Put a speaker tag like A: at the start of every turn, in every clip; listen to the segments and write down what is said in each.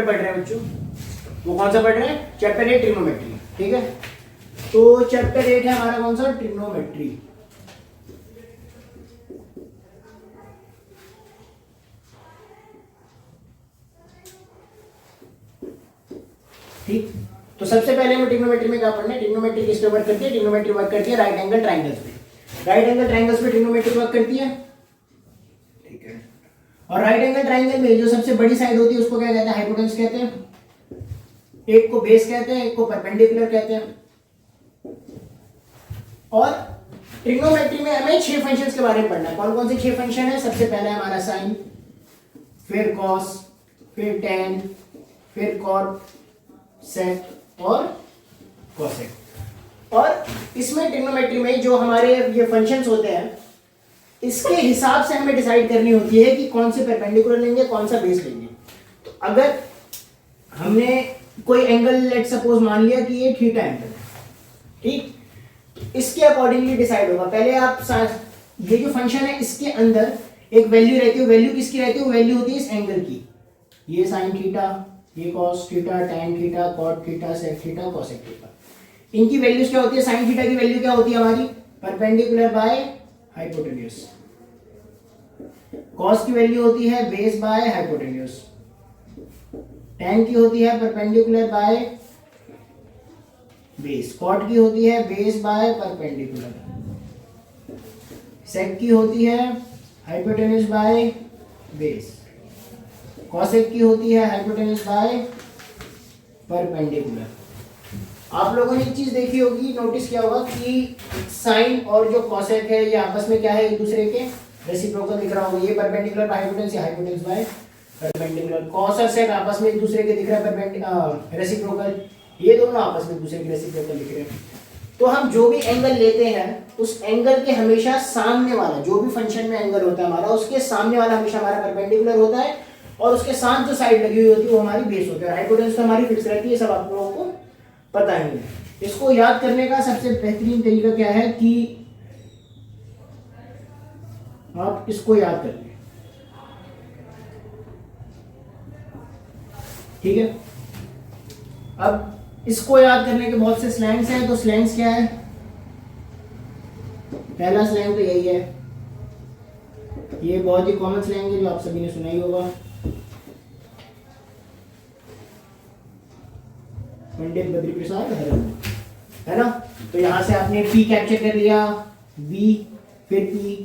A: पढ़ रहे हैं बच्चों, वो कौन सा पढ़ रहे हैं? Chapter 8 trigonometry. ठीक है, तो चैप्टर 8 है हमारा कौन सा? ट्रिग्नोमेट्री। ठीक, तो सबसे पहले हमें ट्रिग्नोमेट्री में क्या पढ़ना है? ट्रिग्नोमेट्री किस पे वर्क करती है? ट्रिग्नोमेट्री वर्क करती है राइट एंगल ट्राइंगल्स पे। राइट एंगल ट्राइंगल्स पे ट्रिग्नोमेट्री वर्क करती है। ठीक है, और राइट एंगल ट्राइंगल में जो सबसे बड़ी साइड होती है उसको क्या कहते हैं? हाइपोटेन्यूस कहते हैं। एक को बेस कहते हैं, एक को परपेंडिकुलर कहते हैं। और ट्रिग्नोमेट्री में हमें 6 फंक्शंस के बारे में पढ़ना है। कौन कौन से 6 फंक्शन है? सबसे पहले हमारा साइन, फिर कॉस, फिर टेन, फिर कॉट, सेक और कोसेक। और इसमें ट्रिग्नोमेट्री में जो हमारे ये फंक्शंस होते हैं इसके हिसाब से हमें डिसाइड करनी होती है कि कौन से परपेंडिकुलर लेंगे, कौन सा बेस लेंगे। तो अगर हमने कोई एंगल लेट सपोज मान लिया कि ये थीटा एंगल है, ठीक, इसके अकॉर्डिंगली डिसाइड होगा। पहले आप ये जो फंक्शन है इसके अंदर एक वैल्यू रहती है। वैल्यू किसकी रहती है? वैल्यू होती है इस एंगल की। ये साइन थीटा, ये cos theta, tan theta, cot theta, sec theta, cosec theta. इनकी वैल्यूज क्या होती है? साइन थीटा की वैल्यू क्या होती है हमारी? Perpendicular by hypotenuse. कॉस की वैल्यू होती है बेस बाय हाइपोटेन्यूज। टैन की होती है परपेंडिकुलर बाय बेस। कॉट की होती है बेस बाय परपेंडिकुलर। सेक की होती है हाइपोटेन्यूज बाय बेस। कोसेक की होती है हाइपोटेन्यूज बाय परपेंडिकुलर। आप लोगों ने एक चीज देखी होगी, नोटिस किया होगा कि साइन और जो कोसेक है ये आपस में क्या है? एक दूसरे के रेसिप्रोकल दिख रहा होगा। ये परपेंडिकुलर बाय हाइपोटेन्यूज, या हाइपोटेन्यूज बाय परपेंडिकुलर। कॉस और सेक आपस में एक दूसरे के दिख रहा है परपेंडिकुलर रेसिप्रोकल। ये दोनों आपस में एक दूसरे के रेसिप्रोकल दिख रहे हैं। तो हम जो भी एंगल लेते हैं उस एंगल के हमेशा सामने वाला, जो भी फंक्शन में एंगल होता है हमारा, उसके सामने वाला हमेशा हमारा परपेंडिकुलर होता है और उसके साथ जो साइड लगी हुई होती है वो हमारी बेस होती है। हाइपोटेन्यूज तो हमारी फिक्स रहती है, सब आप लोगों को पता ही है। इसको याद करने का सबसे बेहतरीन तरीका क्या है कि आप इसको याद कर लें। ठीक है, अब इसको याद करने के बहुत से स्लैंग्स हैं। तो स्लैंग्स क्या है? पहला स्लैंग तो यही है, ये बहुत ही कॉमन स्लैंग है जो आप सभी ने सुना ही होगा। पंडित बद्री प्रसाद है ना। तो यहां से आपने P कैप्चर कर लिया, B, फिर P,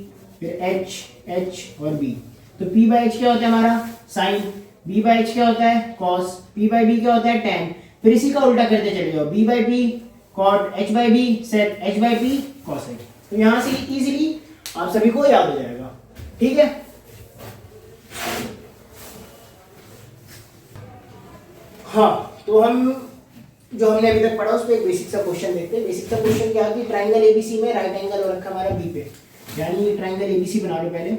A: फिर H और B। तो P बाई H क्या होता है हमारा? साइन। B बाई H क्या होता है? कॉस। P बाई B क्या होता है? टैन। फिर इसी का उल्टा करते चले जाओ, B by B cot, H by B sec, H by P cosec. तो यहां से इजीली आप सभी को याद हो जाएगा। ठीक है, हाँ, तो हम जो हमने अभी तक पढ़ा उस पर एक बेसिक सा क्वेश्चन देखते हैं। बेसिक सा क्वेश्चन क्या है कि ट्राइंगल एबीसी में राइट एंगल हो रखा हमारा बी पे, यानी ट्राइंगल एबीसी बना लो पहले।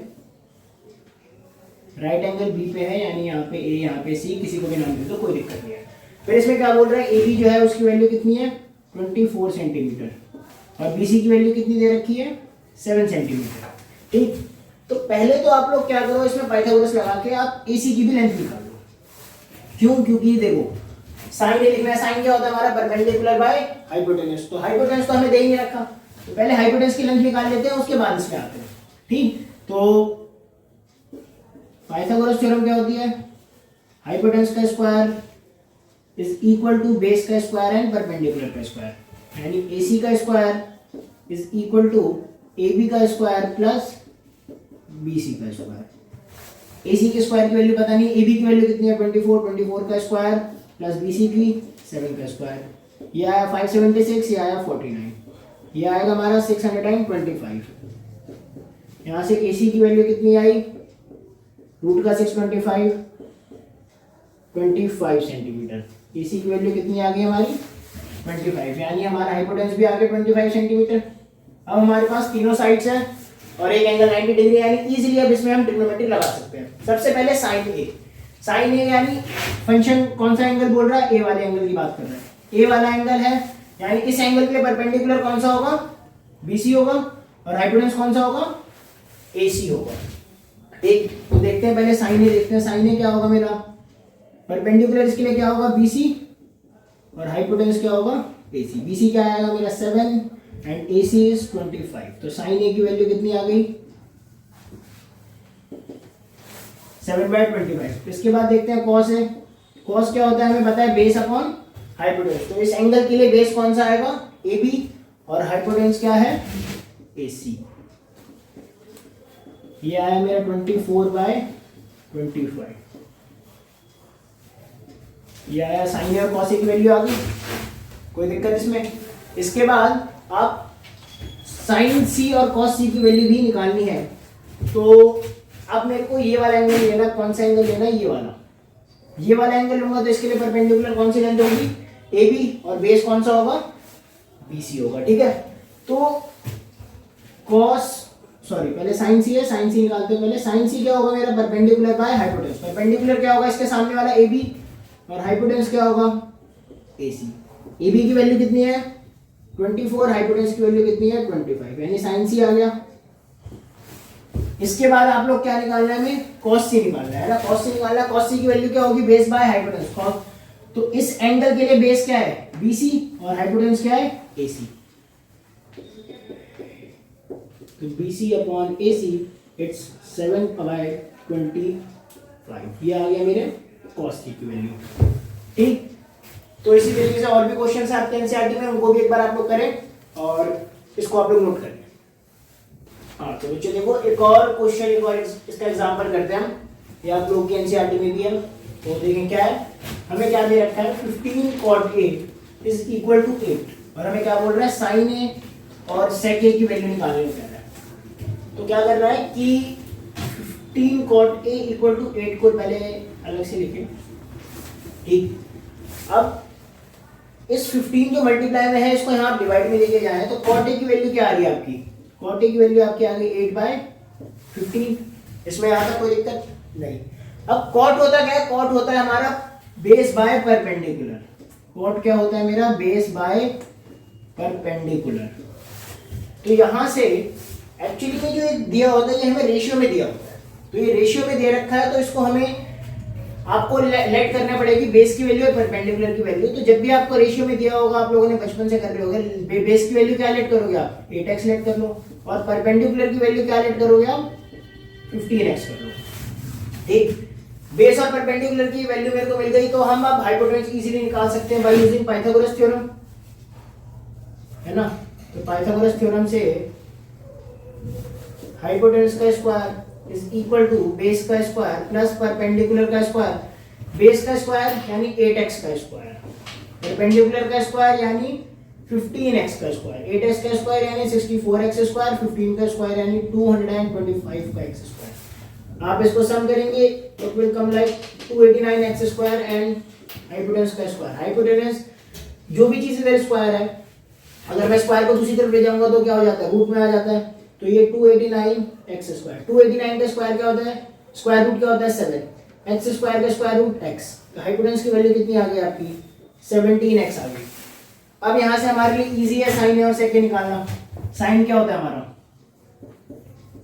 A: राइट एंगल बी पे है, यानी यहाँ पे ए, यहाँ पे सी, किसी को भी नाम दे तो कोई दिक्कत नहीं है। फिर इसमें क्या बोल रहा है? ए बी जो है उसकी वैल्यू कितनी है? 24 सेंटीमीटर और बी सी की वैल्यू कितनी दे रखी है? 7 सेंटीमीटर। ठीक, तो पहले तो आप लोग क्या करो, इसमें पाइथागोरस लगा के आप ए सी की भी लेंथ निकाल लो। क्यों? क्योंकि देखो साइन ए लिखना है। साइन क्या होता है हमारा? Perpendicular by hypotenuse. तो हाइपोटेन्यूज तो हमें दे ही नहीं रखा, तो पहले हाइपोटेन्यूज की लेंथ निकाल लेते हैं, उसके बाद इसमें आते हैं। ठीक, तो पाइथागोरस थ्योरम क्या होती है? हाइपोटेन्यूज का square is equal to base का स्क्वायर एंड परपेंडिकुलर का स्क्वायर, यानी AC का square is equal to AB का स्क्वायर प्लस BC का स्क्वायर। AC के स्क्वायर की वैल्यू पता नहीं, AB की वैल्यू कितनी है? 24 का स्क्वायर प्लस BC की 7 का स्क्वायर। ये आया 576, ये आया 49, ये आएगा हमारा 625। यहाँ से AC की वैल्यू कितनी आई? रूट का 625, 25 सेंटीमीटर। AC की वैल्यू कितनी आ गई हमारी? 25, यानी हमारा हाइपोटेन्यूज भी आ गया 25 सेंटीमीटर। अब हमारे पास तीनों साइड्स हैं और एक एंगल 90 डिग्री, यानी इजीली अब इसमें हम ट्रिग्नोमेट्री लगा सकते हैं। सबसे पहले साइन ए। साइन ए यानी फंक्शन कौन सा एंगल बोल रहा है? ए वाले एंगल की बात कर रहा है। ए वाला एंगल है, यानी इस एंगल के लिए परपेंडिकुलर कौन सा होगा? BC होगा, और हाइपोटेन्यूज कौन सा होगा? AC होगा। ठीक, तो देखते हैं पहले साइन ए देखते हैं। साइन ए क्या होगा मेरा? परपेंडिकुलर इसके लिए क्या होगा BC और हाइपोटेन्यूज क्या होगा AC। BC क्या आएगा मेरा 7 एंड AC इज 25। तो साइन A की वैल्यू कितनी आ गई 7/25। इसके बाद देखते हैं कॉस है। कॉस क्या होता है हमें पता है बेस अपॉन हाइपोटेन्यूज। तो इस एंगल के लिए बेस कौन सा आएगा AB और हाइपोटेन्यूज क्या है AC। ये आया मेरा 24/25। ये आया साइन और कॉस की वैल्यू आ गई, कोई दिक्कत इसमें। इसके बाद आप साइन C और कॉस C की वैल्यू भी निकालनी है। तो अब मेरे को ये वाला एंगल लेना, कौन सा एंगल लेना है ये वाला एंगल लूंगा। तो इसके लिए परपेंडिकुलर कौन सी लेंथ होगी AB और बेस कौन सा होगा BC होगा, ठीक है। तो पहले साइन C है, साइन C निकालते हैं पहले। साइन C क्या होगा मेरा परपेंडिकुलर बाय हाइपोटेन्यूज। परपेंडिकुलर क्या होगा इसके सामने वाला AB और हाइपोटेन्यूज क्या होगा AC। AB की वैल्यू कितनी है 24, हाइपोटेन्यूज की वैल्यू कितनी है 25, यानी साइन C आ गया। इसके बाद आप लोग क्या निकालना है हमें cos C निकालना है ना। cos C निकालना है। cos C की वैल्यू क्या होगी बेस बाय हाइपोटेन्यूज। तो इस एंगल के लिए बेस क्या है BC और हाइपोटेन्यूज क्या है AC। तो BC अपॉन AC इट्स 7/25। ये आ गया मेरे cos C की वैल्यू, ठीक। तो इसी तरीके से और भी क्वेश्चंस आते हैं एनसीईआरटी में, उनको भी एक बार आप लोग करें और इसको आप लोग नोट करें। हाँ तो बच्चों देखो एक और क्वेश्चन, एक और इसका एग्जांपल करते हैं हम। ये आप लोग की एनसीईआरटी में भी है। तो देखें क्या है, हमें क्या दे रखा है 15 cot A is equal to 8 और हमें क्या बोल रहा है साइन A और सेक A की वैल्यू निकालने को कह रहा है। तो क्या कर रहा है कि 15 cot A इक्वल टू 8 को पहले अलग से लिखें, ठीक। अब इस 15 जो मल्टीप्लाई में है इसको यहाँ डिवाइड में लेके जाए तो cot A की वैल्यू क्या आ रही है आपकी, cot A की वैल्यू आपकी आ गई 8/15। इसमें यहाँ तक कोई दिक्कत नहीं। अब cot होता क्या है, cot होता है हमारा बेस बाय परपेंडिकुलर। cot क्या होता है मेरा बेस बाय परपेंडिकुलर। तो यहां से एक्चुअली में जो दिया होता है ये हमें रेशियो में दिया होता है। तो ये रेशियो में दे रखा है तो इसको हमें आपको लेट करना पड़ेगी बेस की वैल्यू और परपेंडिकुलर की वैल्यू। तो जब भी आपको रेशियो में दिया होगा, आप लोगों ने बचपन से कर रहे होंगे, बेस की वैल्यू क्या लेट करोगे आप 8x लेट कर लो और परपेंडिकुलर की वैल्यू क्या लेट करोगे आप 15x कर लो, ठीक। बेस और परपेंडिकुलर की वैल्यू मेरे को मिल गई तो हम अब हाइपोटेन्यूज इजीली निकाल सकते हैं बाय यूजिंग पाइथागोरस थ्योरम, है ना। तो पाइथागोरस थ्योरम से हाइपोटेन्यूज का square is equal to base का स्क्वायर प्लस परपेंडिकुलर का स्क्वायर। बेस का स्क्वायर यानी 8x का स्क्वायर, परपेंडिकुलर का स्क्वायर यानी 15x का स्क्वायर, 8x का स्क्वायर यानी 64x स्क्वायर, 15 का स्क्वायर यानी 225 का x स्क्वायर। आप इसको सम करेंगे it will come like 289x square and hypotenuse का स्क्वायर। हाइपोटेन्यूज जो भी चीज इधर स्क्वायर है, अगर मैं स्क्वायर को दूसरी तरफ ले जाऊंगा तो क्या हो जाता है रूट में आ जाता है। तो ये 289x स्क्वायर, 289 का स्क्वायर क्या होता है, स्क्वायर रूट क्या होता है 7, x स्क्वायर का स्क्वायर रूट x। तो हाइपोटेन्यूज की वैल्यू कितनी आ गई आपकी 17x आ गई। अब यहां से हमारे लिए इजी है साइन और सेक निकालना। साइन क्या होता है हमारा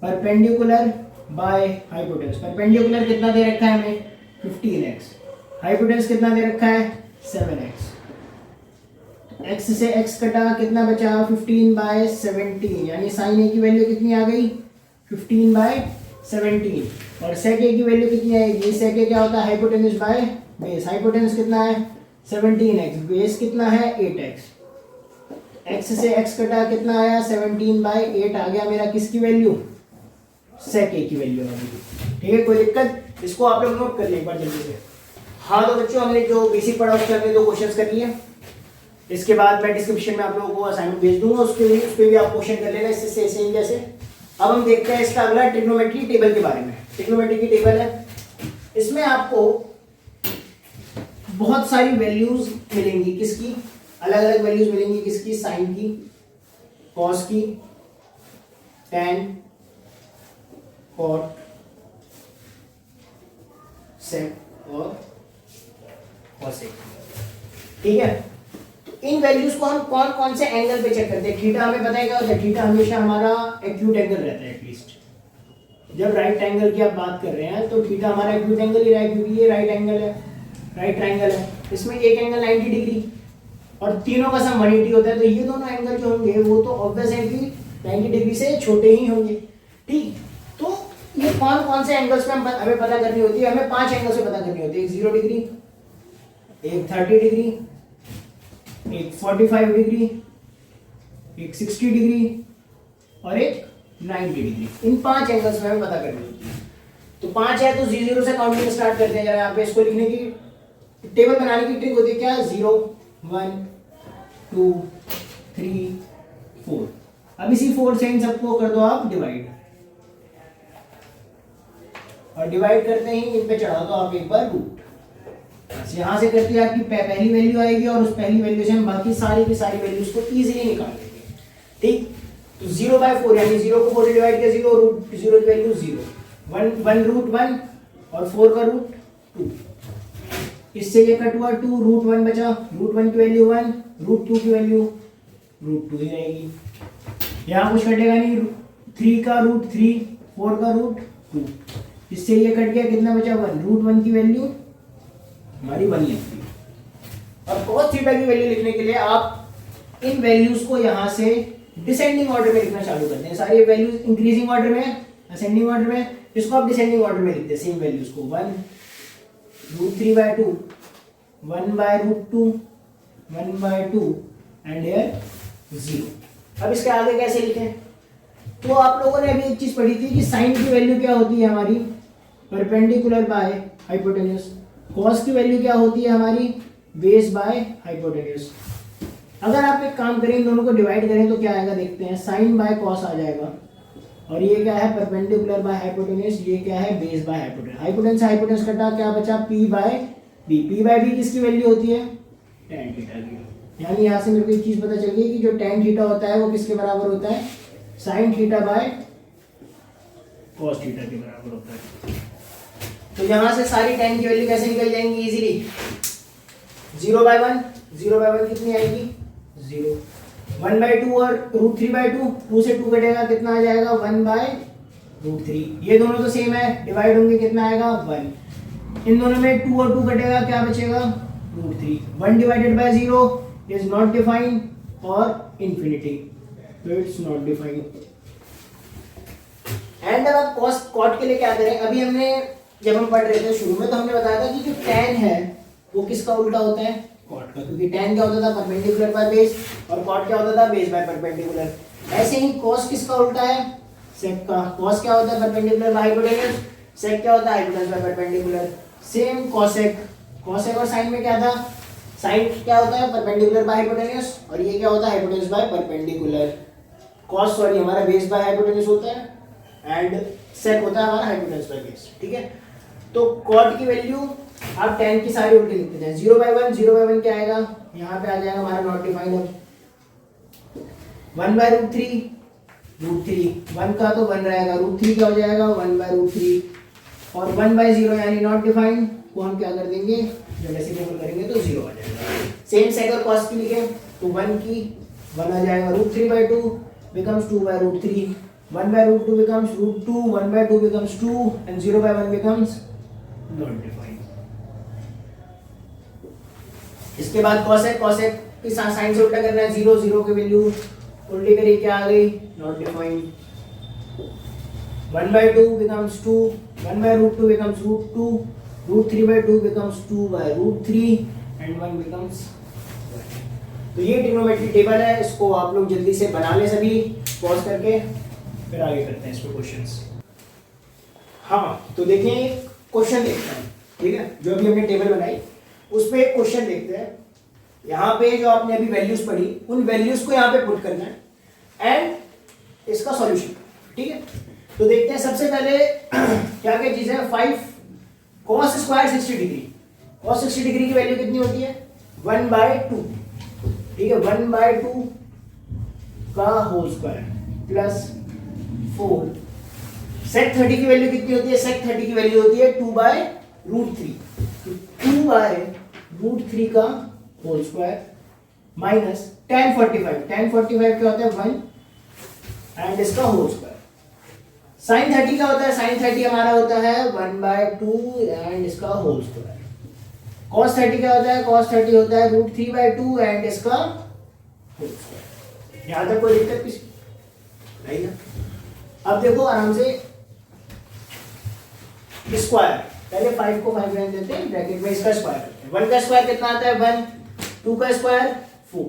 A: परपेंडिकुलर बाय हाइपोटेन्यूज। परपेंडिकुलर कितना दे रखा है हमें 15x, हाइपोटेन्यूज कितना दे रखा है 7x। x से x कटा कितना बचा 15/17, यानी साइन a की वैल्यू कितनी आ गई 15/17 और सेक a की वैल्यू कितनी आएगी, सेक a क्या होता है हाइपोटेन्यूज बाय बेस। हाइपोटेन्यूज कितना है 17x, बेस कितना है 8x। x से x कटा कितना आया 17/8 आ गया मेरा किसकी वैल्यू सेक a की वैल्यू आ गई, ठीक है। कोई दिक्कत, इसको आप लोग नोट कर लें एक बार जल्दी से। हाँ तो बच्चों हमने जो बेसिक पढ़ा उसके हमने 2 क्वेश्चंस कर लिए। इसके बाद मैं डिस्क्रिप्शन में आप लोगों को असाइनमेंट भेज दूंगा, उस पे भी आप क्वेश्चन कर लेना इससे सेम जैसे। अब हम देखते हैं इसका अगला ट्रिग्नोमेट्री टेबल के बारे में। ट्रिग्नोमेट्री की टेबल है, इसमें आपको बहुत सारी वैल्यूज मिलेंगी, किसकी अलग अलग वैल्यूज मिलेंगी, किसकी साइन की, कॉस की, टैन, कॉट, सेक और कॉसेक, ठीक है। इन वैल्यूज को हम कौन कौन से एंगल पे चेक करते हैं। थीटा हमें पता है क्या होता है, थीटा हमेशा हमारा एक्यूट एंगल रहता है एटलीस्ट। जब राइट एंगल की आप बात कर रहे हैं तो थीटा हमारा एक्यूट एंगल ही रहेगा क्योंकि ये राइट एंगल है। राइट ट्राइंगल है, इसमें एक एंगल 90 डिग्री और तीनों का सम 180 होता है, तो ये दोनों एंगल जो होंगे वो तो ऑब्वियस है कि 90 डिग्री से छोटे ही होंगे। ठीक, तो ये कौन कौन से एंगल्स पे हमें पता करनी होती है? हमें 5 एंगल से पता करनी होती है, एक 0 डिग्री, एक 30 डिग्री, एक 45 डिग्री, एक 60 डिग्री और एक 90 डिग्री। इन 5 एंगल्स में हमें पता करनी होती है। तो 5 है तो Z0 से काउंटिंग स्टार्ट करते हैं। जरा यहाँ पे इसको लिखने की टेबल बनाने की ट्रिक होती है क्या? 0 1 2 3 4। अब इसी 4 से इन सबको कर दो आप डिवाइड, और डिवाइड करते ही इन पे चढ़ा दो आप एक बार रूट। यहां से करती है आपकी पहली वैल्यू आएगी और उस पहली वैल्यू से हम बाकी सारी की सारी वैल्यूज को इजीली निकाल लेंगे। ठीक, तो 0/4 यानी 0 को 4 से डिवाइड किया 0, रूट 0 की वैल्यू 0, 1 रूट 1 और 4 का रूट 2। इससे ये कट हुआ 2, रूट 1 बचा, रूट 1 की वैल्यू 1, रूट 2 की वैल्यू रूट 2 ही रहेगी। यहाँ कुछ कटेगा नहीं, 3 का रूट 3, 4 का रूट 2। इससे ये कट गया, कितना बचा 1, रूट 1 की वैल्यू हमारी 1 लिखती है। अब cos थीटा की वैल्यू लिखने के लिए आप इन वैल्यूज को यहाँ से डिसेंडिंग ऑर्डर में लिखना चालू करते हैं। सारी वैल्यूज इंक्रीजिंग ऑर्डर में, असेंडिंग ऑर्डर में, इसको आप डिसेंडिंग ऑर्डर में लिखते हैं सेम वैल्यूज को। 1 रूट 3/2, 1/√2, 1/2 एंड हियर 0। अब इसके आगे कैसे लिखें? तो आप लोगों ने अभी एक चीज पढ़ी थी कि साइन की वैल्यू क्या होती है हमारी? Perpendicular by hypotenuse. कॉस की वैल्यू क्या होती है हमारी? Base by hypotenuse. अगर आप एक काम करें, इन दोनों को डिवाइड करें तो क्या आएगा देखते हैं। साइन बाय कॉस आ जाएगा, और ये क्या है? Perpendicular by hypotenuse. ये क्या है? Base by hypotenuse. हाइपोटेन्यूज से हाइपोटेन्यूज कटा, क्या बचा? p by b। p by b किसकी वैल्यू होती है? tan थीटा की। यानी यहाँ से मेरे को एक चीज पता चल गई कि जो tan थीटा होता है वो किसके बराबर होता है? sin theta by cos theta के बराबर होता है। तो यहाँ से सारी tan की वैल्यू कैसे निकल जाएंगी इजीली? 0/1, 0/1 कितनी आएगी? 0। 1/2 और रूट 3/2, 2 से 2 कटेगा, कितना आ जाएगा? 1/√3। ये दोनों तो सेम है, डिवाइड होंगे, कितना आएगा? 1। इन दोनों में 2 और 2 कटेगा, क्या बचेगा? √3। 1 divided by 0 is not defined और इन्फिनिटी, तो इट्स नॉट डिफाइंड। एंड अब आप कॉट के लिए क्या करें? अभी हमने जब हम पढ़ रहे थे शुरू में तो हमने बताया था कि जो tan है वो किसका उल्टा होता है? कॉट का, क्योंकि tan क्या होता था? परपेंडिकुलर बाय बेस, और कॉट क्या होता था? Base by perpendicular. ऐसे ही cos किसका उल्टा है? sec का। cos क्या होता है? Perpendicular by hypotenuse. sec क्या होता है? Hypotenuse by perpendicular. Same cosec और sin में क्या था? sin क्या होता है? परपेंडिकुलर बाय हाइपोटेन्यूज, और ये क्या होता है? Hypotenuse by perpendicular. cos हमारा बेस बाय हाइपोटेन्यूज होता है एंड sec होता है हमारा हाइपोटेन्यूज बाय बेस। ठीक है, तो cot की वैल्यू आप tan की सारी उल्टी लिखते हैं। 0/1, 0/1 क्या आएगा? यहाँ पे आ जाएगा हमारा नॉट डिफाइंड। अब 1/√3, √3, 1 का तो 1 रहेगा, √3 क्या हो जाएगा? 1/√3, और 1/0 यानी नॉट डिफाइंड को हम क्या कर देंगे? जब रेसिप्रोकल करेंगे तो 0 आ जाएगा। सेम sec और cos की लिखें तो 1 की 1 आ जाएगा, √3/2 becomes 2/√3, 1/√2 becomes √2, 1/2 becomes 2 and 0/1 becomes not defined। इसके बाद cosec की साइन से उल्टा करना है। 0 0 की वैल्यू उल्टी करी, क्या आ गई? Not defined. 1/2 becomes 2, 1/√2 becomes √2, √3/2 becomes 2/√3 and 1 becomes 1। तो ये ट्रिग्नोमेट्री टेबल है, इसको आप लोग जल्दी से बना ले सभी, पॉज करके फिर आगे करते हैं इस पे क्वेश्चंस। हाँ, तो देखें क्वेश्चन देखते हैं। ठीक है, जो अभी हमने टेबल बनाई उस पे एक क्वेश्चन देखते हैं। यहाँ पे जो आपने अभी वैल्यूज पढ़ी उन वैल्यूज को यहाँ पे पुट करना है एंड इसका सॉल्यूशन। ठीक है, तो देखते हैं सबसे पहले क्या क्या चीज है। 5 cos square 60 degree. cos 60 degree की वैल्यू कितनी होती है? 1/2। ठीक है, 1/2 का होल स्क्वायर प्लस 4। sec 30 की वैल्यू कितनी होती है? sec 30 की वैल्यू होती है 2/√3, 2/√3 का whole square minus tan 45। tan 45 क्या होता है? 1 एंड इसका होल स्क्वायर। sin 30 क्या होता है? sin 30 हमारा होता है 1/2 एंड इसका होल स्क्वायर। cos 30 क्या होता है? cos 30 होता है √3/2 एंड इसका होल स्क्वायर। यहां तक कोई दिक्कत किसी नहीं ना? अब देखो आराम से स्क्वायर, पहले 5 को 5 रहने देते हैं, ब्रैकेट में इसका स्क्वायर करते हैं। 1 का स्क्वायर कितना आता है? 1, 2 का स्क्वायर 4,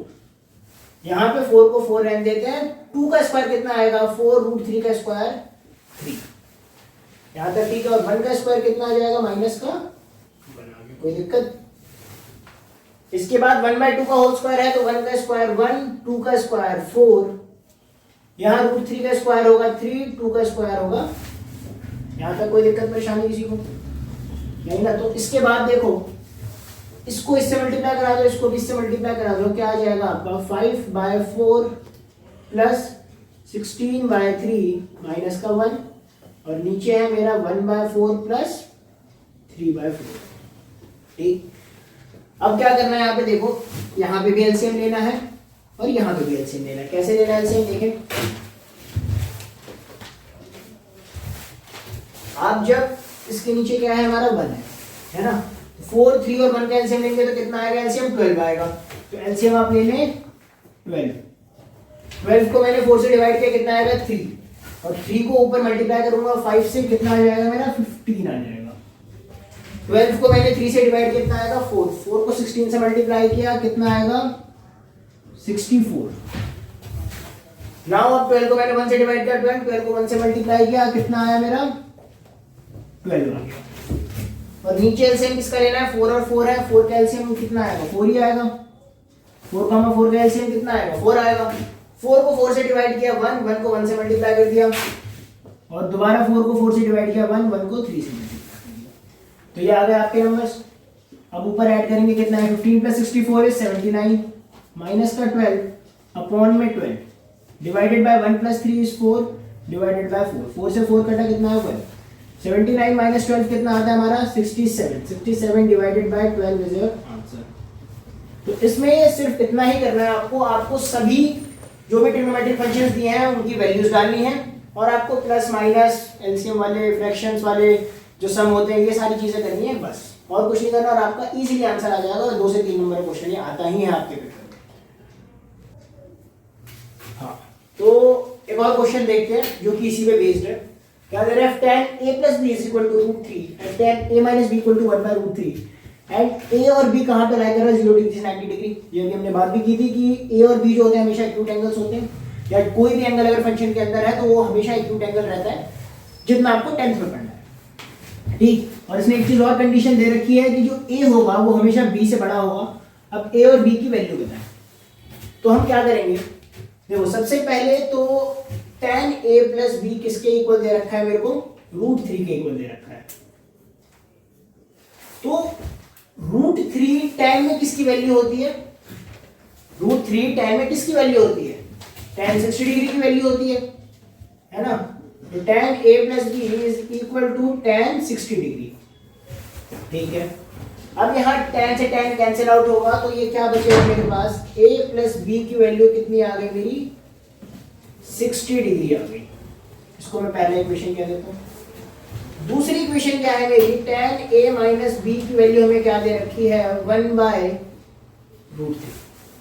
A: यहाँ पे 4 को 4 रहने देते हैं। 2 का स्क्वायर कितना आएगा? 4 √3 का स्क्वायर 3, यहाँ तक ठीक है। और 1 का स्क्वायर कितना आ जाएगा? माइनस का 1 आ गया, कोई दिक्कत? इसके बाद 1/2 का होल स्क्वायर है तो 1 का स्क्वायर 1, 2 का स्क्वायर 4, यहाँ √3 का स्क्वायर होगा 3, 2 का स्क्वायर होगा, यहाँ तक कोई दिक्कत परेशानी किसी को नहीं ना? तो इसके बाद देखो, इसको इससे मल्टीप्लाई करा दो, इसको भी इससे मल्टीप्लाई करा दो, क्या आ जाएगा आपका? 5/4 प्लस 16/3 माइनस का 1, और नीचे है मेरा 1/4 प्लस 3/4। ठीक, अब क्या करना है? यहाँ पे देखो, यहाँ पे भी एलसीएम लेना है और यहाँ पे भी एलसीएम लेना है। कैसे लेना है एलसीएम? देखें, आप जब इसके नीचे क्या है हमारा 1 है ना? 4, 3 और 1 का एलसीएम लेंगे तो कितना आएगा? एलसीएम 12 आएगा। तो एलसीएम आप ले लें 12। 12 को मैंने 4 से डिवाइड किया, कितना आएगा? 3, और 3 को ऊपर मल्टीप्लाई करूंगा 5 से, कितना आ जाएगा मेरा? 15 आ जाएगा। 12 को मैंने 3 से डिवाइड किया, कितना आएगा? 4, 4 को 16 से मल्टीप्लाई किया, कितना आएगा? 64। नाउ अब 12 को मैंने 1 से डिवाइड किया 12, 12 को 1 से मल्टीप्लाई किया, कितना आया मेरा? 12 आ गया। और नीचे एलसीएम किसका लेना है? 4 और 4 है, 4 का एलसीएम कितना आएगा? 4 ही आएगा। 4 का एलसीएम कितना आएगा? 4 आएगा। 4 को 4 से डिवाइड किया 1, 1 को 1 से मल्टीप्लाई कर दिया, और दोबारा 4 को 4 से डिवाइड किया 1, 1 को 3 से मल्टीप्लाई कर दिया। तो ये आ गए आपके नंबर्स। अब ऊपर ऐड करेंगे, कितना है? 15 प्लस 64 इज 79, माइनस का 12 अपॉन में 12 divided by 1 plus 3 is 4 divided by 4, 4 से 4 कटा, कितना है? 12। 79 माइनस 12 कितना आता है हमारा? 67, 67 divided by 12 is your answer. तो इसमें सिर्फ इतना ही करना है आपको, आपको सभी जो भी ट्रिग्नोमेट्रिक फंक्शंस दिए हैं उनकी वैल्यूज डालनी है, और आपको प्लस माइनस एलसीएम वाले, फ्रैक्शंस वाले जो सम होते हैं, ये सारी चीजें करनी है बस, और कुछ नहीं करना, और आपका इजीली आंसर आ जाएगा। और 2 से 3 नंबर का क्वेश्चन ये आता ही है आपके पेपर में। हाँ, तो एक और क्वेश्चन देखते हैं जो कि इसी पे बेस्ड है। क्या दे रहा है? tan a plus b is equal to √3 and tan a minus b equal to 1/√3 and a और b कहाँ पे लाई कर रहा है? 0 डिग्री से 90 डिग्री। ये भी हमने बात भी की थी कि a और b जो होते हैं हमेशा एक्यूट एंगल्स होते हैं, या कोई भी एंगल अगर फंक्शन के अंदर है तो वो हमेशा एक्यूट एंगल रहता है, जितना आपको 10th में पढ़ना है। ठीक, और इसमें एक चीज और कंडीशन दे रखी है कि जो a होगा वो हमेशा b से बड़ा होगा। अब a और b की वैल्यू बताएं, तो हम क्या करेंगे? देखो, सबसे पहले तो tan a प्लस b किसके इक्वल दे रखा है मेरे को? √3 के इक्वल दे रखा है। तो √3 tan में किसकी वैल्यू होती है? √3 tan में किसकी वैल्यू होती है? tan 60 डिग्री की वैल्यू होती है ना? तो tan a plus b is equal to tan 60 degree. ठीक है, अब यहाँ tan से tan कैंसिल आउट होगा, तो ये क्या बचेगा मेरे पास? a प्लस b की वैल्यू कितनी आ गई मेरी? 60 डिग्री आ गई। इसको मैं पहले इक्वेशन कह देता हूँ। दूसरी इक्वेशन क्या है मेरी? tan a माइनस b की वैल्यू हमें क्या दे रखी है? 1/√3।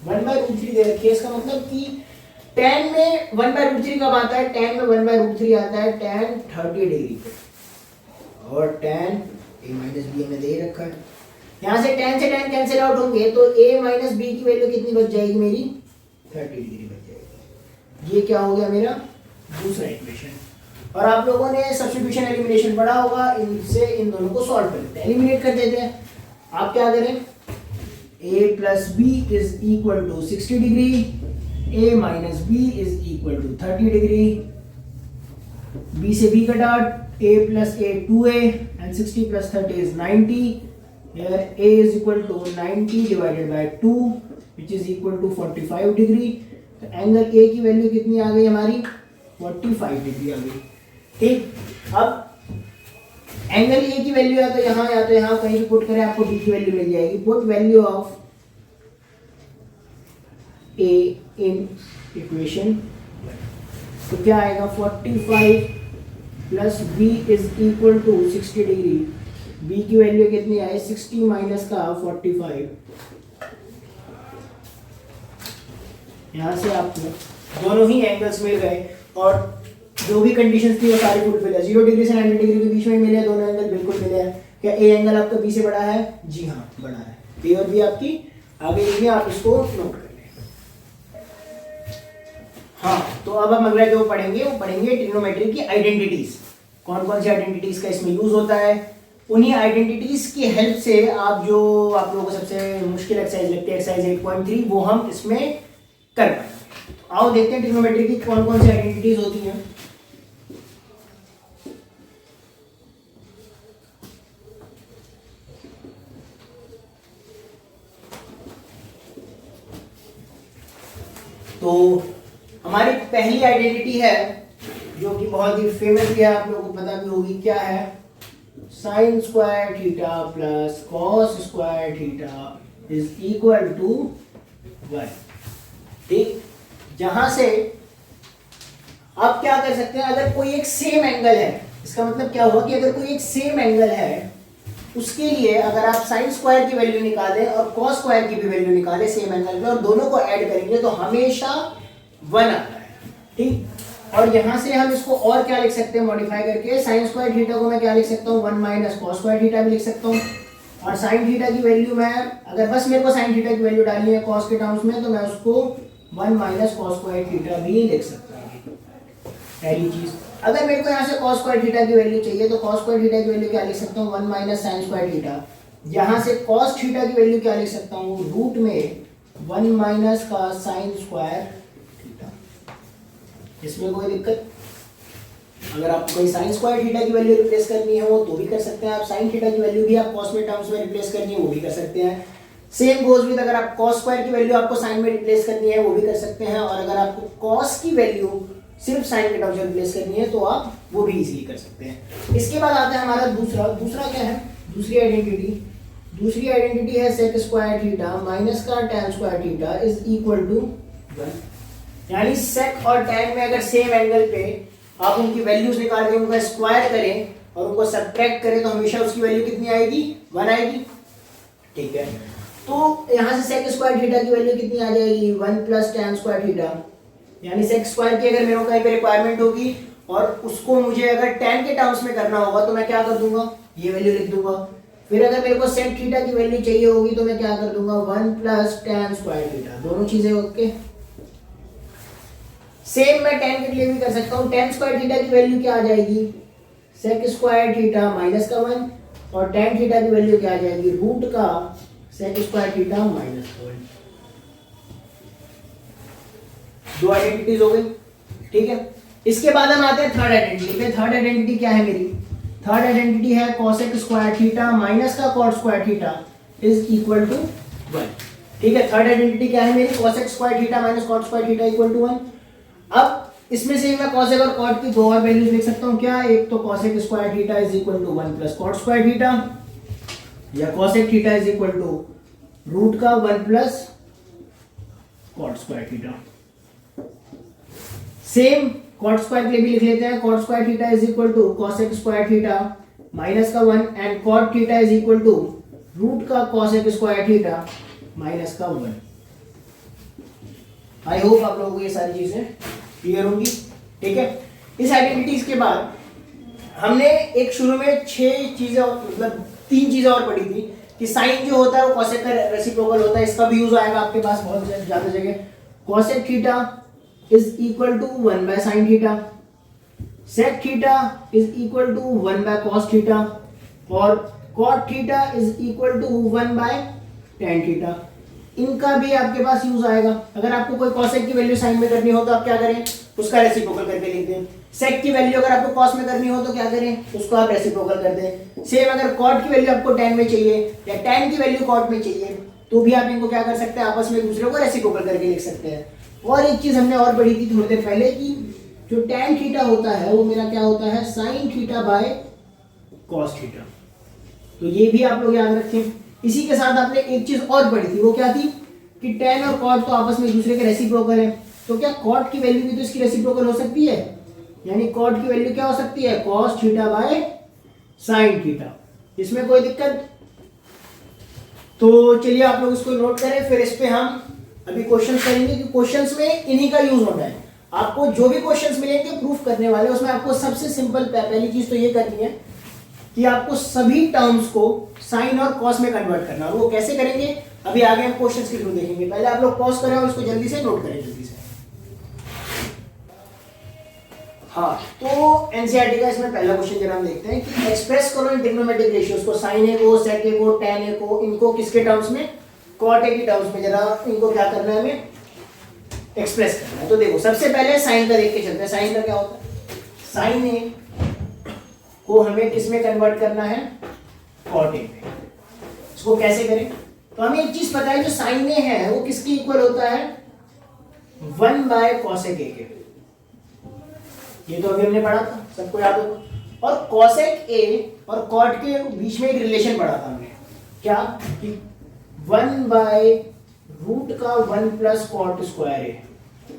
A: 1/√3 दे रखी है। इसका मतलब कि tan में 1/√3 कब आता है? tan में 1/√3 आता है tan 30 डिग्री पे, और tan a माइनस b हमें दे रखा है। यहाँ से tan कैंसिल आउट होंगे तो a माइनस b की वैल्यू कितनी बच जाएगी मेरी? 30 डिग्री बच जाएगी। ये क्या हो गया मेरा? दूसरा इक्वेशन। और आप लोगों ने सब्स्टिट्यूशन एलिमिनेशन पढ़ा होगा, इनसे इन दोनों को सॉल्व कर देते हैं, एलिमिनेट कर देते हैं। आप क्या करें? a plus b is equal to 60 degree, a minus b is equal to 30 degree. b से b कटा, a plus a 2a and 60 plus 30 is 90. Here a is equal to 90 divided by 2 which is equal to 45 degree. तो angle a की value कितनी आ गई हमारी? 45 degree आ गई। ठीक, अब एंगल a की वैल्यू या तो यहाँ कहीं भी पुट करें, आपको b की वैल्यू मिल जाएगी। Put value of a in equation, तो क्या आएगा? 45 plus b is equal to 60 degree b की वैल्यू कितनी आई 60 माइनस का 45। यहाँ से आपको दोनों ही एंगल्स मिल गए और जो भी कंडीशंस थी वो सारी फुलफिल है। 0 डिग्री से 90 डिग्री के बीच में मिले दोनों एंगल बिल्कुल मिले हैं। क्या ए एंगल आपका बी से बड़ा है? जी हाँ बड़ा है। ए और बी आपकी आगे लिखिए, आप इसको नोट कर लें। हाँ तो अब हम अगला जो पढ़ेंगे वो पढ़ेंगे ट्रिग्नोमेट्री की आइडेंटिटीज। कौन कौन सी आइडेंटिटीज का इसमें यूज होता है, उन्हीं आइडेंटिटीज की हेल्प से आप जो आप लोगों को सबसे मुश्किल एक्सरसाइज लगती है एक्सरसाइज 8.3 वो हम इसमें कर पाएंगे। तो आओ देखते हैं ट्रिग्नोमेट्री की कौन कौन सी आइडेंटिटीज होती हैं। तो हमारी पहली आइडेंटिटी है जो कि बहुत ही फेमस भी है, आप लोगों को पता भी होगी, क्या है? Sine square theta plus cos square theta is equal to 1। ठीक, जहां से आप क्या कर सकते हैं, अगर कोई एक सेम एंगल है, इसका मतलब क्या हुआ कि अगर कोई एक सेम एंगल है उसके लिए अगर आप साइन स्क्वायर की वैल्यू निकालें और कॉस स्क्वायर की भी वैल्यू निकालें सेम एंगल में और दोनों को ऐड करेंगे तो हमेशा 1 आता है। ठीक, और यहां से हम इसको और क्या लिख सकते हैं मॉडिफाई करके, साइन स्क्वायर थीटा को मैं क्या लिख सकता हूँ 1 माइनस कॉस स्क्वायर थीटा भी लिख सकता हूँ। और साइन थीटा की वैल्यू मैं अगर बस मेरे को साइन थीटा की वैल्यू डालनी है कॉस के टर्म्स में तो मैं उसको 1 माइनस कॉस स्क्वायर थीटा भी लिख सकता हूँ। पहली चीज, अगर मेरे को यहाँ से cos स्क्वायर थीटा की वैल्यू चाहिए तो cos स्क्वायर थीटा की वैल्यू क्या लिख सकता हूँ 1 माइनस साइन स्क्वायर थीटा। यहाँ से cos थीटा की वैल्यू क्या लिख सकता हूँ रूट में 1 माइनस का साइन स्क्वायर थीटा। इसमें कोई दिक्कत? अगर आपको कोई साइन स्क्वायर थीटा की वैल्यू रिप्लेस करनी है वो तो भी कर सकते हैं आप, साइन थीटा की वैल्यू भी आप cos में टर्म्स में रिप्लेस करनी है वो भी कर सकते हैं। सेम गोज विद, अगर आप cos स्क्वायर की वैल्यू आपको साइन में रिप्लेस करनी है वो भी कर सकते हैं, और अगर आपको cos की वैल्यू सिर्फ साइन के टर्म्स में रिप्लेस करनी है तो आप वो भी इजीली कर सकते हैं। इसके बाद आता है हमारा दूसरा क्या है, दूसरी आइडेंटिटी है सेक स्क्वायर थीटा माइनस का tan square theta is equal to 1। यानी सेक और tan में अगर सेम एंगल पे आप उनकी वैल्यूज निकाल के उनका स्क्वायर करें और उनको सब्ट्रैक्ट करें तो हमेशा उसकी वैल्यू कितनी आएगी? 1 आएगी। ठीक है, तो यहाँ से सेक स्क्वायर थीटा की वैल्यू कितनी आ जाएगी 1 प्लस tan स्क्वायर थीटा। यानी सेक स्क्वायर की अगर मेरे को कहीं पे रिक्वायरमेंट होगी और उसको मुझे अगर tan के टर्म्स में करना होगा तो मैं क्या कर दूंगा, ये वैल्यू लिख दूंगा। फिर अगर मेरे को सेक थीटा की वैल्यू चाहिए होगी तो मैं क्या कर दूंगा 1 प्लस tan स्क्वायर थीटा। दोनों चीजें ओके। सेम मैं tan के लिए भी कर सकता हूँ। tan स्क्वायर थीटा की वैल्यू क्या आ जाएगी सेक स्क्वायर थीटा माइनस का 1 और tan थीटा की वैल्यू क्या आ जाएगी रूट का सेक स्क्वायर थीटा माइनस का 1। दो आइडेंटिटीज हो गई। ठीक है, इसके बाद हम आते हैं थर्ड आइडेंटिटी पे। थर्ड आइडेंटिटी क्या है मेरी? थर्ड आइडेंटिटी है कोसेक स्क्वायर थीटा माइनस का cot square theta is equal to 1। ठीक है, थर्ड आइडेंटिटी क्या है मेरी? Cosec square theta minus cot square theta equal to 1। अब इसमें से मैं कोसेक और कॉट की दो और वैल्यूज लिख सकता हूँ। क्या? एक तो cosec square theta is equal to 1 plus cot square theta, या cosec theta is equal to root का 1 plus cot square theta. Same cot square के लिए भी लिख लेते हैं। Cot square theta is equal to cosec square theta minus का 1 and cot theta is equal to root का कोसेक स्क्वायर थीटा माइनस का 1। आई होप आप लोगों को ये सारी चीजें क्लियर होंगी। ठीक है, इस आइडेंटिटीज के बाद हमने एक शुरू में 6 चीजें मतलब 3 चीजें और पढ़ी थी कि साइन जो होता है वो कोसेक का रेसिप्रोकल होता है। इसका भी यूज आएगा आपके पास बहुत ज्यादा जगह। Cosec theta is equal to 1 by sin theta, sec theta is equal to 1 by cos theta और cot theta is equal to 1 by tan theta। इनका भी आपके पास यूज आएगा। अगर आपको कोई cosec की वैल्यू साइन में करनी हो तो आप क्या करें, उसका रेसिप्रोकल करके लिख दें। sec की वैल्यू अगर आपको cos में करनी हो तो क्या करें, उसको आप रेसिप्रोकल कर दें। सेम अगर cot की वैल्यू आपको tan में चाहिए या tan की वैल्यू cot में चाहिए तो भी आप इनको क्या कर सकते हैं, आपस में एक दूसरे को रेसिप्रोकल करके लिख सकते हैं। और एक चीज हमने और पढ़ी थी थोड़ी देर पहले कि जो tan थीटा होता है वो मेरा क्या होता है, sin theta by cos theta. तो ये भी आप लोग याद रखें। इसी के साथ आपने एक चीज और पढ़ी थी, वो क्या थी कि tan और cot तो आपस में एक दूसरे के रेसिप्रोकल है। तो क्या cot की वैल्यू भी तो इसकी रेसिप्रोकल हो सकती है, यानी cot की वैल्यू क्या हो सकती है, cos theta by sin theta. इसमें कोई दिक्कत? तो चलिए आप लोग इसको नोट करें, फिर इस पे हम अभी क्वेश्चंस करेंगे कि क्वेश्चंस में इन्हीं का यूज होता है। आपको जो भी क्वेश्चंस मिलेंगे प्रूफ करने वाले, उसमें आपको सबसे सिंपल पहली चीज तो ये करनी है कि आपको सभी टर्म्स को साइन और कॉस में कन्वर्ट करना। और वो कैसे करेंगे अभी आगे हम क्वेश्चंस के थ्रू देखेंगे। पहले आप लोग पॉज करें और इसको जल्दी से नोट करें जल्दी से। हाँ, तो एनसीईआरटी का इसमें पहला क्वेश्चन जरा हम देखते हैं कि एक्सप्रेस करो इन ट्रिग्नोमेट्रिक रेशियोज को, साइन ए को, सेक ए को, tan ए को, इनको किसके टर्म्स में? कॉट ए की टर्म्स में। जरा इनको क्या करना है, हमें एक्सप्रेस करना है। तो देखो सबसे पहले साइन का देख के चलते हैं। साइन का क्या होता है? साइन ए को हमें किस में कन्वर्ट करना है? कॉट ए में। इसको कैसे करें? तो हमें एक चीज पता है, जो साइन ए है वो किसके इक्वल होता है? 1/cosec ए के। ये तो अभी हमने पढ़ा था, सबको याद होगा। और cosec ए और cot के बीच में एक रिलेशन पढ़ा था हमने, क्या कि 1/√1 + cot स्क्वायर ए।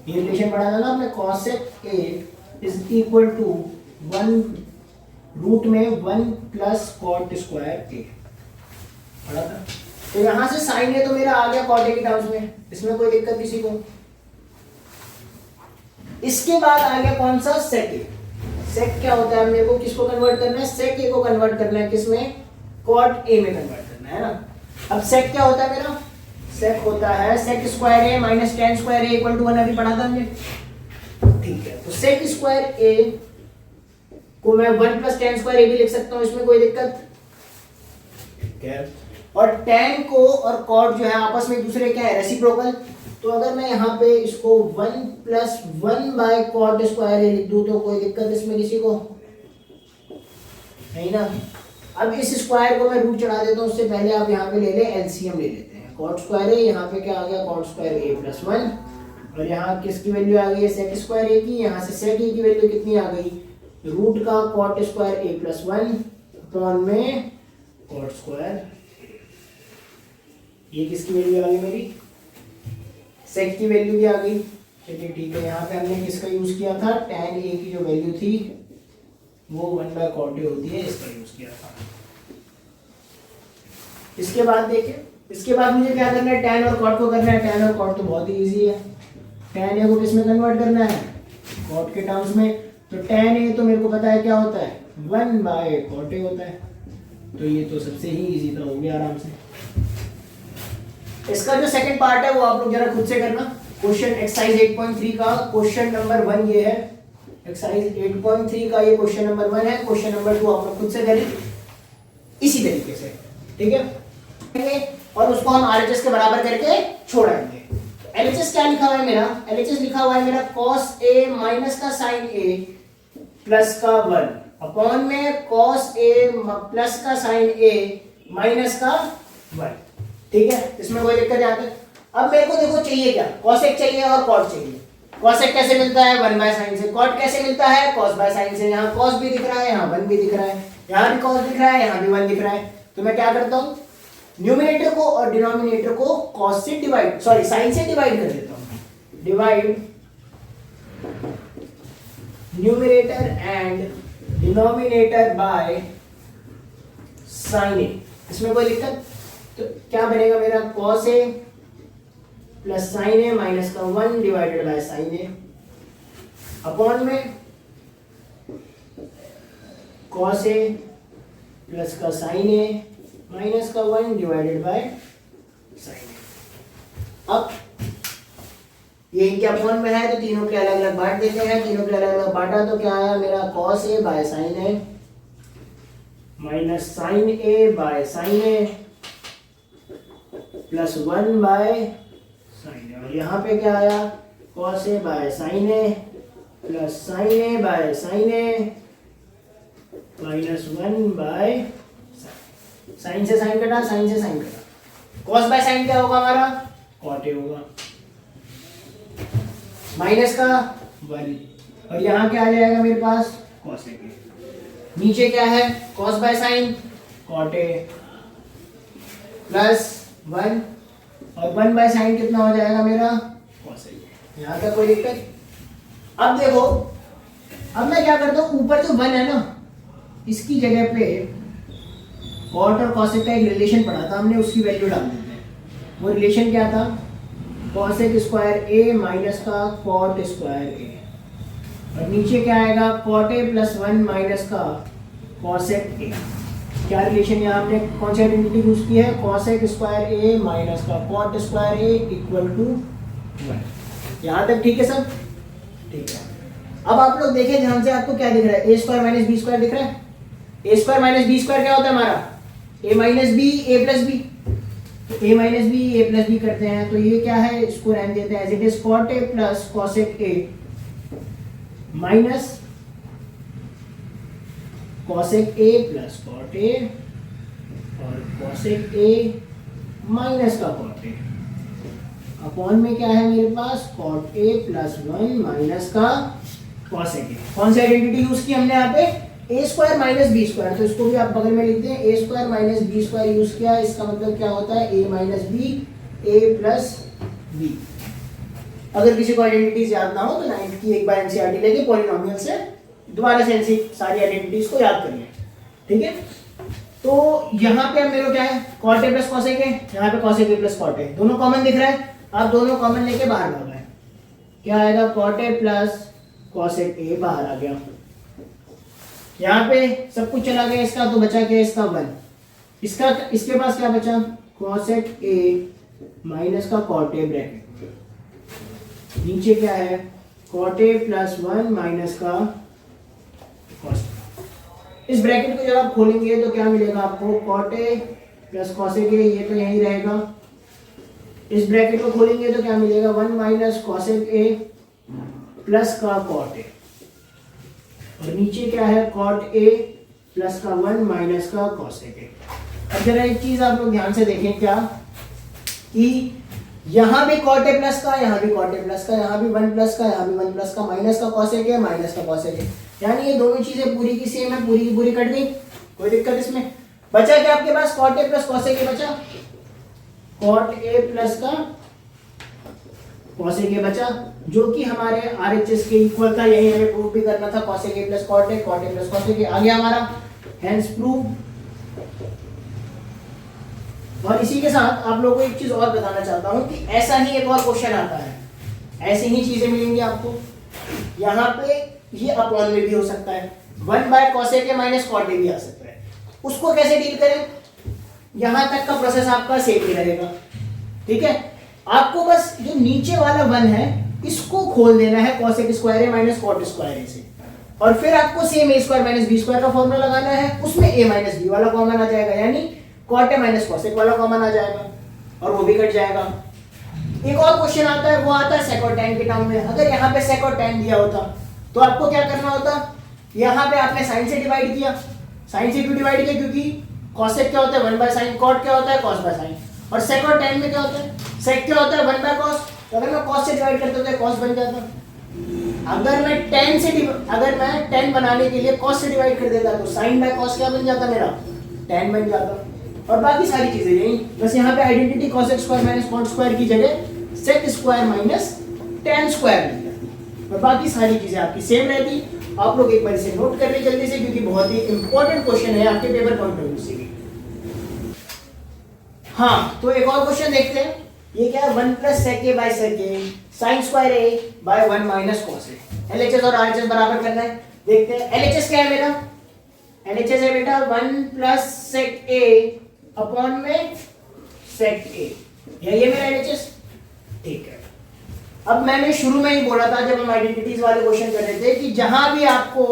A: ये रिलेशन पढ़ा था ना आपने, cosec A is equal to 1√1 + cot square A पढ़ा था। तो यहां से साइन ए तो मेरा आ गया cot ए की टर्म्स में, इसमें कोई दिक्कत किसी को? इसके बाद आ गया कौन सा? सेक ए। सेक क्या होता है? मेरे को किसको कन्वर्ट करना है? सेक ए को कन्वर्ट करना है किसमें? कॉट ए में कन्वर्ट करना है ना। अब सेक क्या होता है मेरा? सेक होता है sec square a minus tan square a equal to 1। अभी पढ़ा था हमने, ठीक है। तो सेक स्क्वायर ए को मैं 1 + tan स्क्वायर ए भी लिख सकता हूं, इसमें कोई दिक्कत? ठीक है। और tan को और कॉट जो है आपस में एक दूसरे क्या है? रेसिप्रोकल। तो अगर मैं यहाँ पे इसको 1 + 1/cot स्क्वायर ए लिख दूं तो कोई दिक्कत इसमें किसी को? नहीं ना। अब इस स्क्वायर को मैं रूट चढ़ा देता हूँ, उससे पहले आप यहाँ पे ले ले एलसीएम ले लेते हैं। cot स्क्वायर ए यहाँ पे क्या आ गया? cot स्क्वायर ए + 1। और यहाँ किसकी वैल्यू आ गई? सेक स्क्वायर ए की। यहाँ से सेक ए की वैल्यू कितनी आ गई? रूट का cot स्क्वायर ए + 1 अपॉन में cot स्क्वायर। ये किसकी वैल्यू आ गई मेरी? सेक की वैल्यू भी आ गई। चलिए ठीक है, यहाँ पे हमने किसका यूज किया था? tan ए की जो वैल्यू थी वो 1/cot ए होती है, इसका यूज किया था। इसके बाद देखें, इसके बाद मुझे क्या करना है? tan और cot को करना है। tan और cot तो बहुत ही इजी है। tan ए को किस में कन्वर्ट करना है? cot के टर्म्स में। तो tan ए तो मेरे को पता है क्या होता है? 1/cot ए होता है। तो ये तो सबसे ही इजी था, हो गया आराम से। इसका जो सेकंड पार्ट है वो आप लोग जरा खुद से करना। क्वेश्चन एक्सरसाइज 8.3 का क्वेश्चन नंबर 1 ये है। एक्सरसाइज 8.3 का ये क्वेश्चन नंबर 1 है। क्वेश्चन नंबर 2 आप लोग खुद से करें इसी तरीके से, ठीक है। और उसको हम आरएचएस के बराबर करके छोड़ाएंगे। एलएचएस क्या लिखा हुआ है मेरा? एलएचएस लिखा हुआ है मेरा cos a माइनस का sin a प्लस का 1 अपॉन में cos a प्लस का sin a माइनस का 1, ठीक है। इसमें कोई दिक्कत यहाँ पे? अब मेरे को देखो चाहिए क्या? cosec चाहिए और cot चाहिए। cosec कैसे मिलता है? 1/sin से। cot कैसे मिलता है? cos/sin से। यहाँ cos भी दिख रहा है, यहाँ 1 भी दिख रहा है, यहाँ भी cos दिख रहा है, यहाँ भी 1 दिख रहा है। तो मैं क्या करता हूँ? न्यूमिनेटर को और डिनोमिनेटर को cos से डिवाइड, सॉरी sin से डिवाइड कर देता हूँ। Divide numerator and denominator by sin a। इसमें कोई दिक्कत? तो क्या बनेगा मेरा? cos a plus sin a minus का 1 divided by sin a upon में cos a प्लस का sin a माइनस का 1 डिवाइडेड बाय sin a। अब ये इनके अपॉन में है तो तीनों के अलग अलग बांट देते हैं। तीनों के अलग अलग बांटा तो क्या आया मेरा? cos a by sin a minus sin a by sin a plus 1 by sin a। और यहाँ पे क्या आया? cos a by sin a plus sin a by sin a minus 1 by sin से sin कटा, sin से sin कटा। cos by sin क्या होगा हमारा? cot a होगा माइनस का 1। और यहाँ क्या आ जाएगा मेरे पास? cos a। नीचे क्या है? cos by sin cot a plus 1 और 1 बाय sin कितना हो जाएगा मेरा? cos a। यहाँ तक कोई दिक्कत? अब देखो, अब मैं क्या करता हूँ, ऊपर जो 1 है ना इसकी जगह पे कॉट और कॉसेक का एक रिलेशन पढ़ा था हमने, उसकी वैल्यू डाल देते हैं। वो रिलेशन क्या था, कॉसेक स्क्वायर ए माइनस का कॉट स्क्वायर ए, और नीचे क्या आएगा, कॉट ए प्लस 1 माइनस का कॉसेक ए। क्या रिलेशन यहाँ हमने कौन सी आइडेंटिटी यूज की है, कॉसेक स्क्वायर ए माइनस का cot square a equal to 1। यहाँ तक ठीक है सब? ठीक है। अब आप लोग देखें ध्यान से, आपको क्या दिख रहा है, ए स्क्वायर माइनस बी स्क्वायर दिख रहा है। ए स्क्वायर माइनस बी स्क्वायर क्या होता है हमारा, ए माइनस बी ए प्लस बी। तो ए माइनस बी ए प्लस बी करते हैं, तो ये क्या है, इसको रहने देते हैं as it is, cot A plus cosec A minus cosec A plus cot A और कॉसेक ए माइनस का कॉट ए, अपॉन में क्या है मेरे पास, कॉट ए प्लस 1 माइनस का कॉसेक ए। कौन सी आइडेंटिटी यूज की हमने यहाँ पे, A square minus B square, तो इसको भी आप बगल में लिखते हैं, A square minus B square use किया। इसका मतलब क्या होता है, ए माइनस बी ए प्लस बी। अगर किसी को आइडेंटिटीज याद ना हो तो 9th की एक बार एनसीईआरटी लेके पॉलिनोमियल से दोबारा से एनसी सारी आइडेंटिटीज को याद करिए, ठीक है। तो यहाँ पे अब मेरे को क्या है, cot A plus cosec a, यहाँ पे cosec A plus cot a, दोनों कॉमन दिख रहा है। आप दोनों कॉमन लेके बाहर भाग गए, क्या आएगा, cot A plus cosec a बाहर आ गया। यहाँ पे सब कुछ चला गया इसका, तो बचा क्या, इसका 1। इसका इसके पास क्या बचा, कॉसेक ए माइनस का कॉट ए ब्रैकेट, नीचे क्या है, कॉट ए प्लस 1 माइनस का कॉस। इस ब्रैकेट को जब आप खोलेंगे तो क्या मिलेगा आपको, cot A plus cosec a, ये तो यही रहेगा। इस ब्रैकेट को खोलेंगे तो क्या मिलेगा, 1 माइनस कॉसेक ए प्लस का कॉट ए, और नीचे क्या है, कॉट ए प्लस का 1 माइनस का कॉसेक ए। अब जरा एक चीज आप लोग ध्यान से देखें, क्या कि यहाँ भी कॉट ए प्लस का, यहाँ भी कॉट ए प्लस का, यहाँ भी 1 प्लस का, यहाँ भी 1 प्लस का, माइनस का कॉसेक ए माइनस का कॉसेक ए, यानी ये दोनों चीजें पूरी की सेम है, पूरी की पूरी कट गई, कोई दिक्कत इसमें। बचा क्या आपके पास, cot A plus cosec A बचा, कॉट ए प्लस का कॉसेक ए बचा, जो कि हमारे आरएचएस के इक्वल था। यही हमें प्रूव भी करना था, cosec A plus cot A plus cosec A आ गया हमारा, हेंस प्रूव। और इसी के साथ आप लोगों को एक चीज और बताना चाहता हूं कि ऐसा ही एक और क्वेश्चन आता है, ऐसी ही चीजें मिलेंगी आपको। यहाँ पे ये अपॉन में भी हो सकता है, 1 by cosec A minus cot a भी आ सकता है। उसको कैसे डील करें, यहां तक का प्रोसेस आपका सेम ही रहेगा, ठीक है। आपको बस जो नीचे वाला 1 है इसको खोल देना है cosec square a minus cot square ए से, और फिर आपको सेम ए स्क्वायर माइनस बी स्क्वायर का फॉर्मूला लगाना है, उसमें ए माइनस बी वाला कॉमन आ जाएगा, यानी कॉट ए माइनस कॉसेक वाला कॉमन आ जाएगा, और वो भी कट जाएगा। एक और क्वेश्चन आता है, वो आता है सेक और टैन के टर्म में। अगर यहाँ पे सेक और टैन दिया होता तो आपको क्या करना होता, यहाँ पे आपने साइन से डिवाइड किया, साइन से क्यों डिवाइड किया, क्योंकि कॉसेक क्या होता है 1 बाय साइन, कॉट क्या होता है cos बाय साइन, और सेक और टैन में क्या होता है, सेक क्या होता है 1 बाय cos। तो अगर मैं cos से डिवाइड करता तो cos बन जाता, अगर मैं tan बनाने के लिए cos से डिवाइड कर देता तो sin बाय cos क्या बन जाता मेरा, tan बन जाता। और बाकी सारी चीजें यही, बस यहाँ पे identity cosec square minus cot square की जगह sec square minus tan square बन जाती, और बाकी सारी चीजें आपकी सेम रहती। आप लोग एक बार इसे नोट कर लें जल्दी से, क्योंकि बहुत ही इंपॉर्टेंट क्वेश्चन है आपके पेपर पॉइंट ऑफ व्यू से भी। हाँ, तो एक और क्वेश्चन देखते हैं। ये क्या है, 1 plus sec a by sec a sin square a by 1 minus cos a। LHS और RHS बराबर करना है, देखते हैं। LHS क्या है मेरा, LHS है बेटा 1 प्लस sec a अपॉन में sec a, यही है मेरा LHS, ठीक है। अब मैंने शुरू में ही बोला था जब हम आइडेंटिटीज वाले क्वेश्चन कर रहे थे कि जहां भी आपको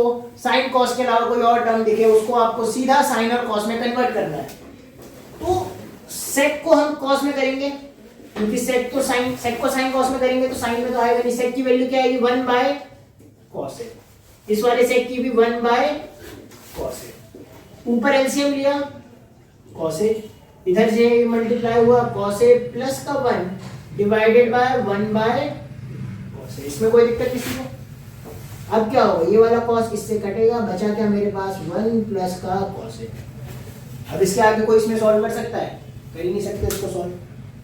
A: साइन कॉस के अलावा कोई और टर्म दिखे उसको आपको सीधा साइन और कॉस में कन्वर्ट करना है। तो सेक को हम कॉस में करेंगे, क्योंकि सेक को साइन कॉस में करेंगे तो साइन में तो आएगा नहीं। सेक की वैल्यू क्या आएगी, 1 बाय कॉस ए, इस वाले सेक की भी 1 बाय कॉस ए। ऊपर एलसीएम लिया कॉस ए, इधर से मल्टीप्लाई हुआ कॉस ए प्लस का 1 divided by 1 by cos A. इसमें कोई दिक्कत किसी को। अब क्या होगा, ये वाला कॉस इससे कटेगा, बचा क्या मेरे पास 1 प्लस का कॉस ए। अब इसके आगे कोई इसमें सॉल्व कर सकता है, कर ही नहीं सकते इसको सॉल्व।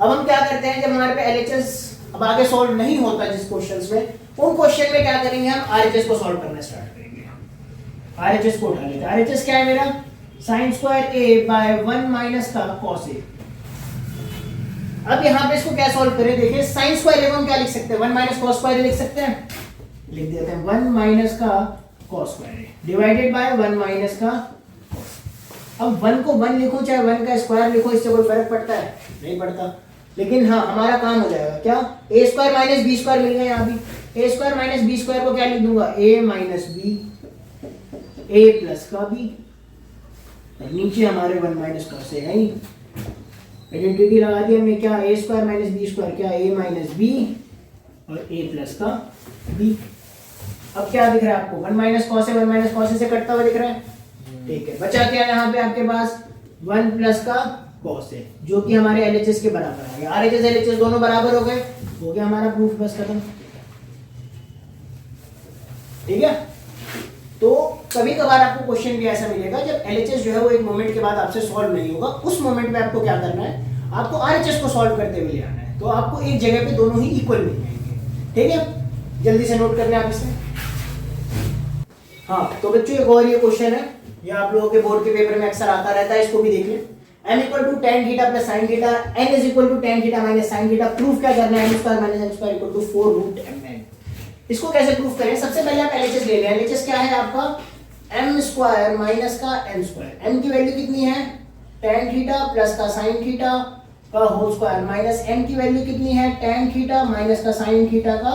A: अब हम क्या करते हैं, जब हमारे पे एलएचएस अब आगे सॉल्व नहीं होता जिस क्वेश्चंस में, उन क्वेश्चन में क्या करेंगे, हम आरएचएस को सॉल्व करना स्टार्ट करेंगे। आरएचएस को उठा लेते हैं। आरएचएस क्या है मेरा, साइन स्क्वायर ए बाय 1 माइनस का कॉस ए। अब यहाँ पे इसको क्या सॉल्व करें, देखिए साइन स्क्वायर ए को हम क्या लिख सकते हैं, 1 माइनस कॉस स्क्वायर ए लिख सकते हैं, लिख देते हैं 1 माइनस का cos square A divided by 1 minus का कॉस। अब 1 को 1 लिखो चाहे 1 का स्क्वायर लिखो, इससे कोई फर्क पड़ता है, नहीं पड़ता, लेकिन हाँ हमारा काम हो जाएगा क्या, ए स्क्वायर माइनस बी स्क्वायर मिल गया, यहाँ भी ए स्क्वायर माइनस बी स्क्वायर को क्या लिख दूंगा, ए माइनस बी, ए प्लस का बी, और नीचे हमारे 1 माइनस कॉस ए है, आइडेंटिटी लगा दी हमने, क्या ए स्क्वायर माइनस बी स्क्वायर, क्या ए माइनस बी और ए प्लस का बी। अब क्या दिख रहा है आपको, 1 minus cos A 1 minus cos A से कटता हुआ दिख रहा है, ठीक है। बचा क्या यहाँ पे आपके पास 1 प्लस का कॉस ए, जो कि हमारे एलएचएस के बराबर आ गया, आरएचएस एलएचएस दोनों बराबर हो गए, हो गया हमारा प्रूफ, बस खत्म, ठीक है। तो कभी कभार आपको क्वेश्चन भी ऐसा मिलेगा जब एलएचएस जो है वो एक मोमेंट के बाद आपसे सॉल्व नहीं होगा, उस मोमेंट में आपको क्या करना है, आपको आरएचएस को सॉल्व करते हुए ले आना है, तो आपको एक जगह पे दोनों ही इक्वल मिल जाएंगे, ठीक है। जल्दी से नोट कर लें आप इसे। हाँ तो बच्चों एक और ये क्वेश्चन है, ये आप लोगों के बोर्ड के पेपर में अक्सर आता रहता है, इसको भी देख लें। m equal to tan theta plus sin theta, n is equal to tan theta minus sin theta, proof क्या करना है, m square minus n square equal to 4 root mn। इसको कैसे प्रूफ करें, सबसे पहले आप LHS ले लें, LHS क्या है आपका m स्क्वायर माइनस का n स्क्वायर, m की वैल्यू कितनी है tan थीटा प्लस का sin थीटा का होल स्क्वायर, माइनस n की वैल्यू कितनी है tan थीटा माइनस का sin थीटा का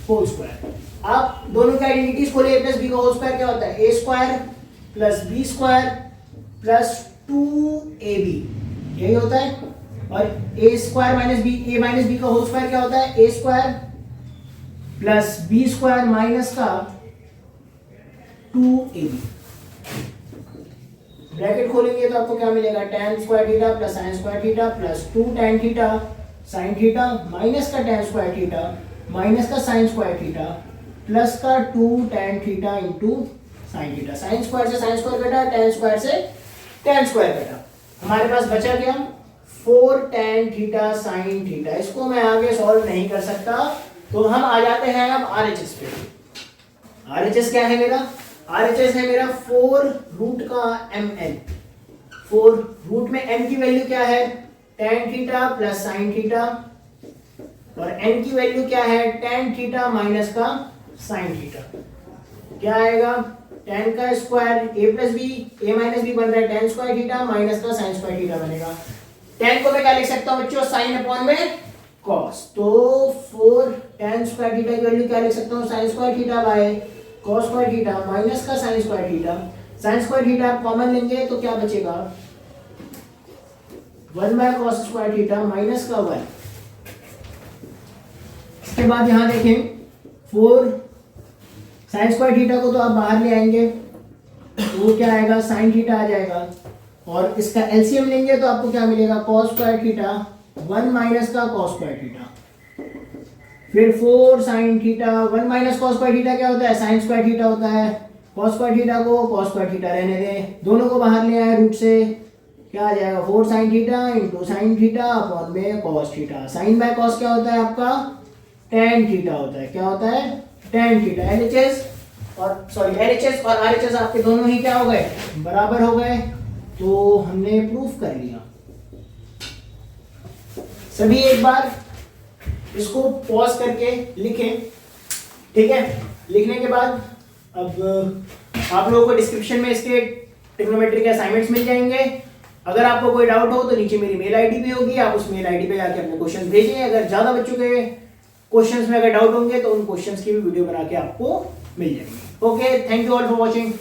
A: होल स्क्वायर। आप दोनों की आइडेंटिटीज खोले, a प्लस b का होल स्क्वायर क्या होता है, a square plus b square plus 2ab, यही होता है, और a square minus b, a minus B का होल स्क्वायर क्या होता है, a square plus b square minus का 2ab। ब्रैकेट खोलेंगे तो आपको क्या मिलेगा, tan square theta plus sin square theta plus 2 tan theta sin theta minus का tan स्क्वायर थीटा माइनस का sin स्क्वायर थीटा प्लस का 2 tan theta into sin theta. sin square से sin स्क्वायर कटा, tan स्क्वायर से tan square कटा, हमारे पास बचा क्या 4 tan थीटा sin थीटा। इसको मैं आगे सॉल्व नहीं कर सकता, तो हम आ जाते हैं अब आरएचएस पे। आरएचएस क्या है मेरा, आरएचएस है मेरा 4 रूट का mn। 4 रूट में m की वैल्यू क्या है tan theta plus sin theta, और n की वैल्यू क्या है tan थीटा माइनस का sin थीटा। क्या आएगा, tan का square a plus b, a minus b बन रहा है tan स्क्वायर थीटा माइनस का sin स्क्वायर थीटा बनेगा। tan को मैं क्या लिख सकता हूँ बच्चों, sin अपॉन में cos, तो 4 tan स्क्वायर थीटा की वैल्यू क्या लिख सकता हूँ, sin square theta by cos square theta minus का sin square theta. sin square theta आप कॉमन लेंगे तो क्या बचेगा, 1 by cos square theta minus का 1। इसके बाद यहाँ देखें 4 sin स्क्वायर थीटा को तो आप बाहर ले आएंगे, तो वो क्या आएगा sin थीटा आ जाएगा, और इसका एलसीएम लेंगे तो आपको क्या मिलेगा cos स्क्वायर थीटा 1 माइनस का cos स्क्वायर थीटा, फिर 4 sin theta 1 minus cos square theta क्या होता है, sin स्क्वायर थीटा होता है, cos स्क्वायर थीटा को cos स्क्वायर थीटा रहने दें, दोनों को बाहर ले आए रूट से, क्या आ जाएगा 4 sin theta into sin theta upon में cos theta. sin by cos क्या होता है आपका tan थीटा होता है, क्या होता है tan थीटा। एलएचएस और सॉरी एलएचएस और आरएचएस आपके दोनों ही क्या हो गए, बराबर हो गए, तो हमने प्रूफ कर लिया। सभी एक बार इसको पॉज करके लिखें, ठीक है। लिखने के बाद अब आप लोगों को डिस्क्रिप्शन में इसके ट्रिग्नोमेट्री के असाइनमेंट्स मिल जाएंगे। अगर आपको कोई डाउट हो तो नीचे मेरी मेल आईडी भी होगी, आप उस मेल आईडी पे जाके अपने क्वेश्चन भेजें। अगर ज़्यादा बच्चों के क्वेश्चंस में अगर डाउट होंगे तो उन क्वेश्चंस की भी वीडियो बना के आपको मिल जाएंगे। Okay, thank you all for watching.